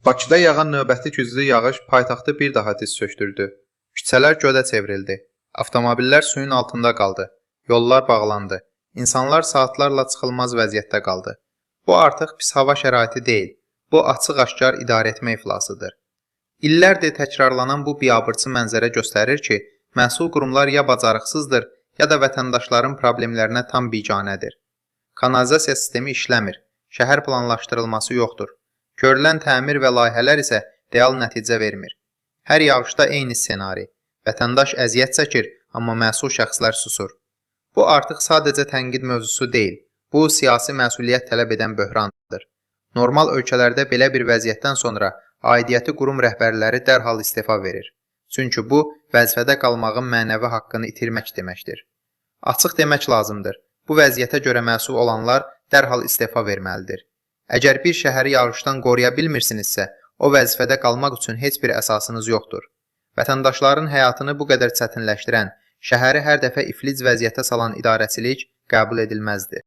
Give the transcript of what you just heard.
Bakıda yağan növbəti güclü yağış paytaxtı bir daha diz çökdürdü. Küçələr gölə çevrildi. Avtomobillər suyun altında qaldı. Yollar bağlandı. İnsanlar saatlarla çıxılmaz vəziyyətdə qaldı. Bu artıq pis hava şəraiti deyil. Bu açıq-aşkar idarəetmə iflasıdır. İllərdir təkrarlanan bu biabırçı mənzərə göstərir ki, məsul qurumlar ya bacarıqsızdır, ya da vətəndaşların problemlərinə tam biganədir. Kanalizasiya sistemi işləmir, şəhər planlaşdırılması yoxdur. Görülən təmir və layihələr isə real nəticə vermir. Hər yağışda eyni ssenari. Vətəndaş əziyyət çəkir, amma məsul şəxslər susur. Bu artıq sadəcə tənqid mövzusu deyil. Bu, siyasi məsuliyyət tələb edən böhrandır. Normal ölkələrdə belə bir vəziyyətdən sonra aidiyyəti qurum rəhbərləri dərhal istefa verir. Çünki bu, vəzifədə qalmağın mənəvi haqqını itirmək deməkdir. Açıq demək lazımdır. Bu vəziyyətə görə məsul olanlar dərhal istefa verməlidir. Əgər bir şəhəri yağışdan qoruya bilmirsinizsə, o vəzifədə qalmaq üçün heç bir əsasınız yoxdur. Vətəndaşların həyatını bu qədər çətinləşdirən, şəhəri hər dəfə iflic vəziyyətə salan idarəçilik qəbul edilməzdir.